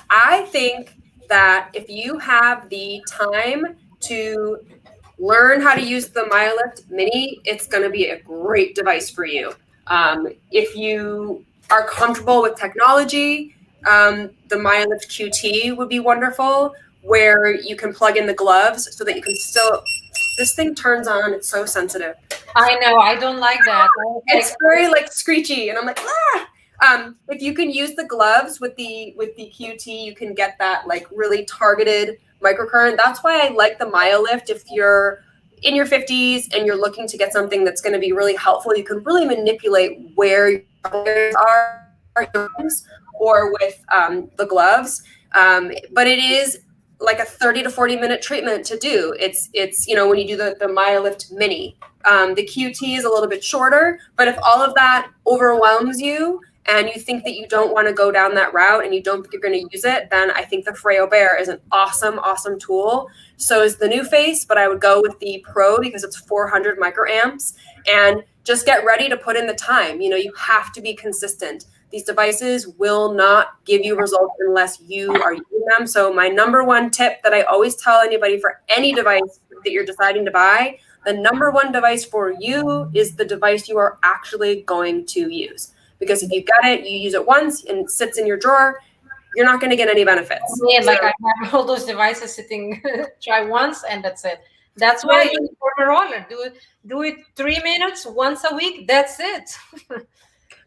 I think that if you have the time to learn how to use the MyoLift Mini, it's going to be a great device for you. If you are comfortable with technology, the MyoLift QT would be wonderful, where you can plug in the gloves so that you can still. This thing turns on. It's so sensitive. I know. I don't like that. It's very screechy, and I'm like, ah. If you can use the gloves with the QT, you can get that really targeted microcurrent. That's why I like the MyoLift. If you're in your 50s and you're looking to get something that's going to be really helpful, you can really manipulate where your are or with the gloves. But it is like a 30 to 40 minute treatment to do. It's when you do the MyoLift Mini. The QT is a little bit shorter, but if all of that overwhelms you and you think that you don't want to go down that route and you don't think you're going to use it, then I think the Freo Bear is an awesome, awesome tool. So is the New Face, but I would go with the Pro because it's 400 microamps, and just get ready to put in the time. You have to be consistent. These devices will not give you results unless you are using them. So my number one tip that I always tell anybody for any device that you're deciding to buy, the number one device for you is the device you are actually going to use. Because if you get it, you use it once and it sits in your drawer, you're not going to get any benefits. Yeah, I have all those devices sitting, try once and that's it. That's why I use roller. Do it 3 minutes once a week. That's it.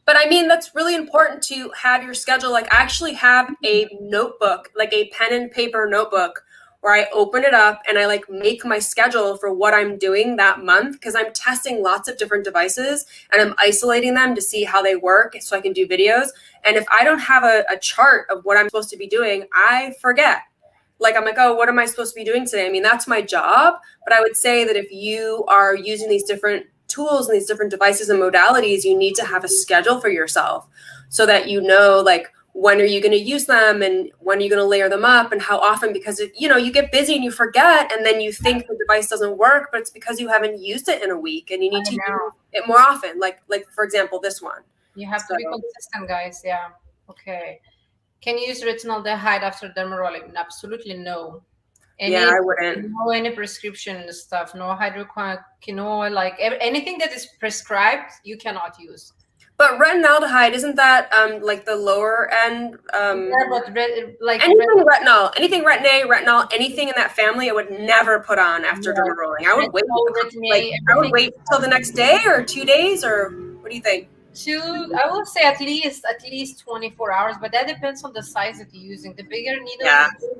But I mean, that's really important to have your schedule. I actually have a notebook, like a pen and paper notebook, where I open it up and I like make my schedule for what I'm doing that month, because I'm testing lots of different devices and I'm isolating them to see how they work so I can do videos. And if I don't have a chart of what I'm supposed to be doing, I forget. Like, I'm like, oh, what am I supposed to be doing today? I mean, that's my job. But I would say that if you are using these different tools and these different devices and modalities, you need to have a schedule for yourself so that you know, like, when are you going to use them and when are you going to layer them up and how often? Because if, you know, you get busy and you forget and then you think the device doesn't work, but it's because you haven't used it in a week and you need to use it more often. Like for example, this one. You have to be consistent, guys. Yeah. Okay. Can you use retinaldehyde after derma rolling? Absolutely no. Yeah, I wouldn't. No, any prescription stuff, no hydroquinone, like anything that is prescribed, you cannot use. But retinaldehyde, isn't that like the lower end? Yeah, but like anything retinol, anything in that family, I would never put on after derma rolling. I would wait. I would wait till the next day or 2 days, or what do you think? I will say at least 24 hours, but that depends on the size that you're using. The bigger needle,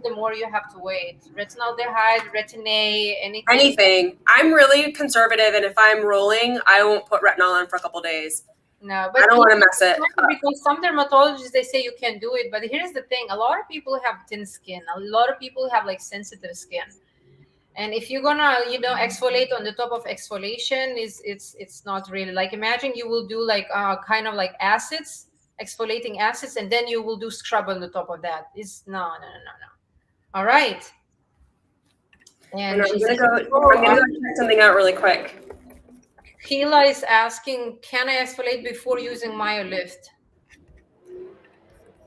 the more you have to wait. Retinaldehyde, retin-A, anything. I'm really conservative, and if I'm rolling, I won't put retinol on for a couple days. No, but I don't want to mess it up. Because some dermatologists, they say you can do it, but here's the thing: a lot of people have thin skin. A lot of people have like sensitive skin. And if you're gonna, you know, exfoliate on the top of exfoliation, it's not really like, imagine you will do like kind of like acids, exfoliating acids, and then you will do scrub on the top of that. It's no. All right. And I'm gonna go check something out really quick. Hila is asking, can I exfoliate before using MyoLift?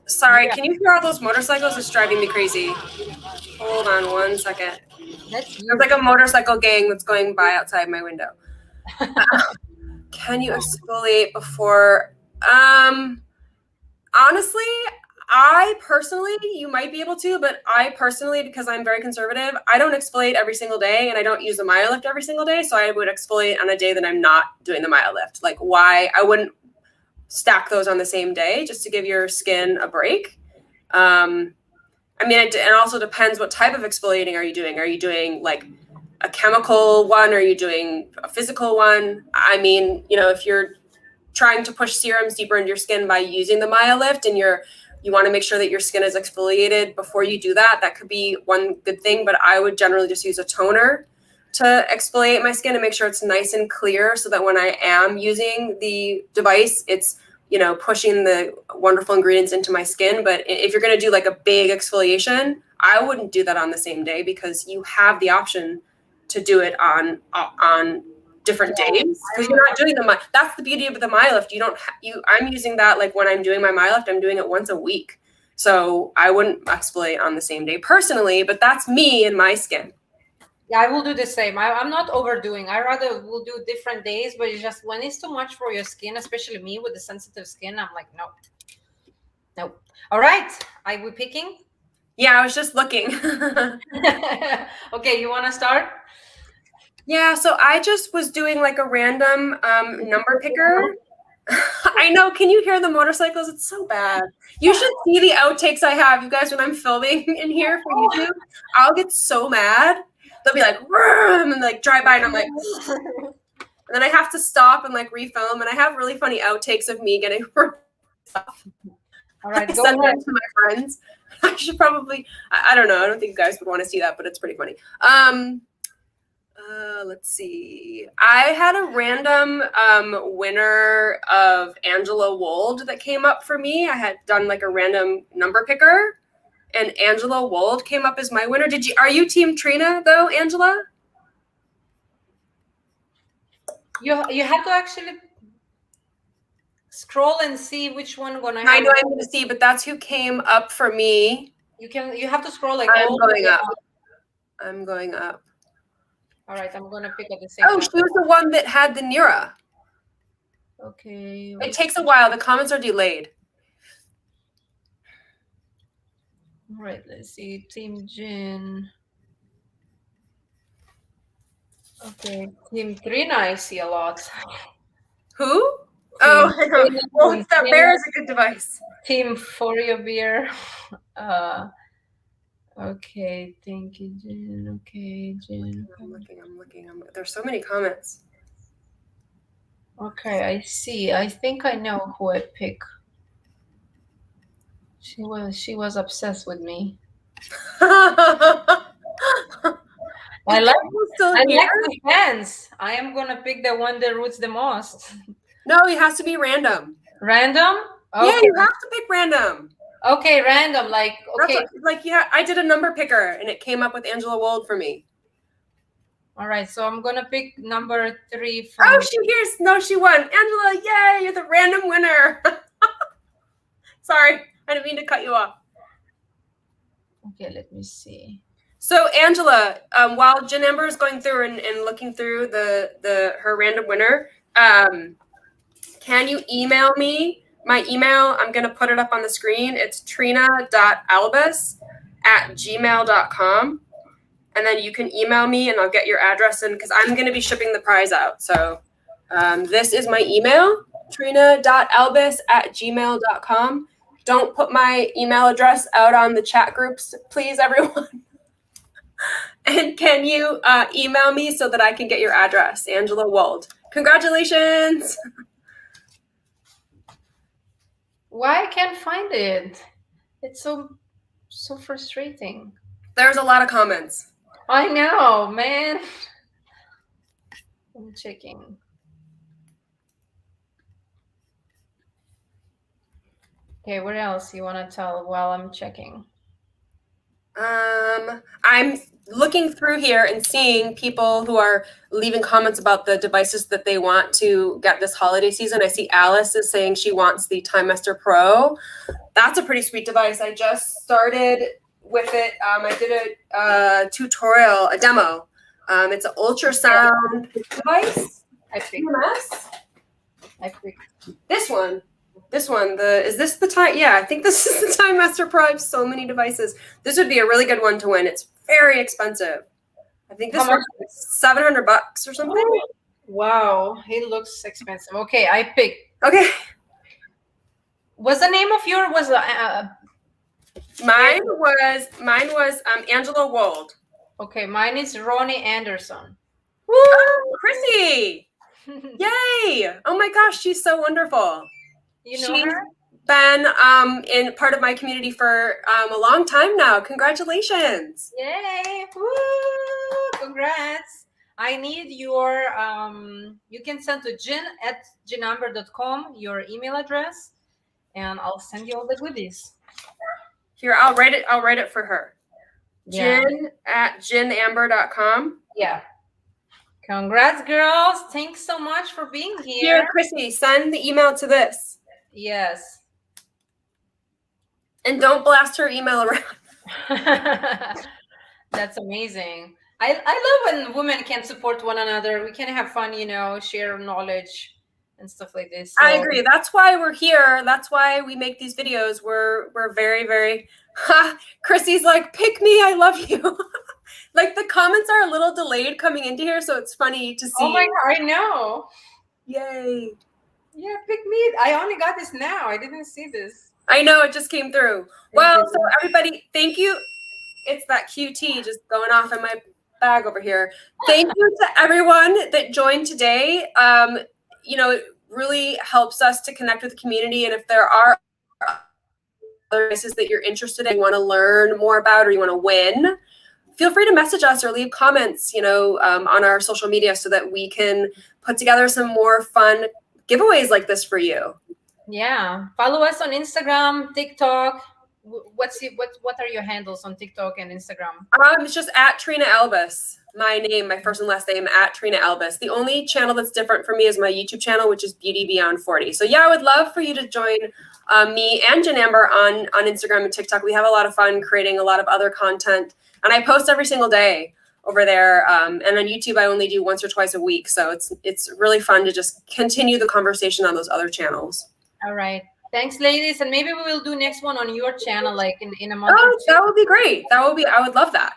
Sorry, can you hear all those motorcycles? It's driving me crazy. Hold on 1 second. There's like a motorcycle gang that's going by outside my window. Can you exfoliate before? Honestly, I personally, you might be able to, but I personally, because I'm very conservative, I don't exfoliate every single day and I don't use the MyoLift every single day. So I would exfoliate on a day that I'm not doing the MyoLift. Like, why? I wouldn't stack those on the same day just to give your skin a break. I mean, it also depends what type of exfoliating are you doing. Are you doing like a chemical one? Are you doing a physical one? I mean, you know, if you're trying to push serums deeper into your skin by using the MyoLift and you want to make sure that your skin is exfoliated before you do that, that could be one good thing. But I would generally just use a toner to exfoliate my skin and make sure it's nice and clear so that when I am using the device, it's, you know, pushing the wonderful ingredients into my skin. But if you're going to do like a big exfoliation, I wouldn't do that on the same day because you have the option to do it on different days because you're not doing that's the beauty of the MyoLift. I'm using that like when I'm doing my MyoLift, I'm doing it once a week. So I wouldn't exfoliate on the same day personally, but that's me and my skin. Yeah, I will do the same. I'm not overdoing. I rather will do different days, but it's just when it's too much for your skin, especially me with the sensitive skin, I'm like, no. All right. Are we picking? Yeah, I was just looking. Okay, you want to start? Yeah, so I just was doing like a random number picker. I know. Can you hear the motorcycles? It's so bad. You should see the outtakes I have, you guys, when I'm filming in here for YouTube. I'll get so mad. They'll be like, and like drive by, and I'm like, and then I have to stop and like refilm. And I have really funny outtakes of me getting stuff. All right, I send them to my friends. I should probably, I don't know. I don't think you guys would want to see that, but it's pretty funny. Let's see. I had a random winner of Angela Wold that came up for me. I had done like a random number picker, and Angela Wold came up as my winner. Are you team Trina though, Angela? You have to actually scroll and see which one gonna have. I know I'm gonna see, but that's who came up for me. You have to scroll like I'm going up. I'm going up. All right, I'm gonna pick at the same time. She was the one that had the Nira. Okay. It takes a while. The comments are delayed. All right, let's see. Team Jin. Okay, Team Trina, I see a lot. Who? Oh, well, that bear is a good device. Team For Your Beer. Okay, thank you, Jen. Okay, Jen. I'm looking. There's so many comments. Okay, I see. I think I know who I pick. She was obsessed with me. I like still I here? like the fans. I am gonna pick the one that roots the most. No, it has to be random. Random? Okay. Yeah, you have to pick random. Okay, random. Like okay. Yeah, I did a number picker and it came up with Angela Wold for me. All right, so I'm gonna pick number 3 from. Oh, she won. Angela, yay! You're the random winner. Sorry, I didn't mean to cut you off. Okay, let me see. So Angela, while Jen Amber is going through and looking through her random winner, can you email me? My email, I'm going to put it up on the screen. It's trina.albus@gmail.com. And then you can email me and I'll get your address in because I'm going to be shipping the prize out. So this is my email, trina.albus@gmail.com. Don't put my email address out on the chat groups, please, everyone. And can you email me so that I can get your address, Angela Wold? Congratulations. Why I can't find it? It's so frustrating. There's a lot of comments. I know, man. I'm checking. Okay, what else you want to tell while I'm checking? I'm looking through here and seeing people who are leaving comments about the devices that they want to get this holiday season. I see Alice is saying she wants the Time Master Pro. That's a pretty sweet device. I just started with it. I did a tutorial, a demo. It's an ultrasound device. I picked this one. Is this the time? Yeah, I think this is the Time Master Pro. I have so many devices. This would be a really good one to win. It's very expensive. I think this one's $700 or something. Wow, it looks expensive. Okay, I picked. Okay. What's the name of your Mine was Angela Wold. Okay, mine is Ronnie Anderson. Woo! Chrissy! Yay! Oh my gosh, she's so wonderful. You know her? Been in part of my community for a long time now. Congratulations! Yay! Woo! Congrats! I need your you can send to jen@jenamber.com your email address, and I'll send you all the goodies. Here, I'll write it for her. Yeah. Jen@jenamber.com. Yeah. Congrats, girls! Thanks so much for being here. Here, Chrissy, send the email to this. Yes. And don't blast her email around. That's amazing. I love when women can support one another. We can have fun, share knowledge and stuff like this. So. I agree. That's why we're here. That's why we make these videos. We're very, very Chrissy's like, pick me, I love you. Like the comments are a little delayed coming into here, so it's funny to see. Oh my God, I know. Yay. Yeah, pick me. I only got this now. I didn't see this. I know, it just came through. Well, so everybody, thank you. It's that QT just going off in my bag over here. Thank you to everyone that joined today. It really helps us to connect with the community. And if there are other places that you're interested in, you want to learn more about, or you want to win, feel free to message us or leave comments, on our social media so that we can put together some more fun giveaways like this for you. Yeah. Follow us on Instagram, TikTok. What are your handles on TikTok and Instagram? It's just at Trina Albus. My name, my first and last name, at Trina Albus. The only channel that's different for me is my YouTube channel, which is Beauty Beyond 40. So yeah, I would love for you to join me and Jen Amber on Instagram and TikTok. We have a lot of fun creating a lot of other content, and I post every single day over there. And on YouTube, I only do once or twice a week. So it's really fun to just continue the conversation on those other channels. All right. Thanks, ladies. And maybe we will do next one on your channel, like in a month. Oh, that would be great. I would love that.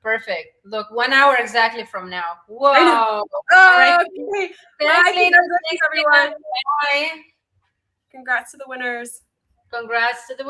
Perfect. Look, 1 hour exactly from now. Whoa. Oh, right. Okay. Thanks, ladies. Thanks, everyone. Bye. Congrats to the winners. Congrats to the winners.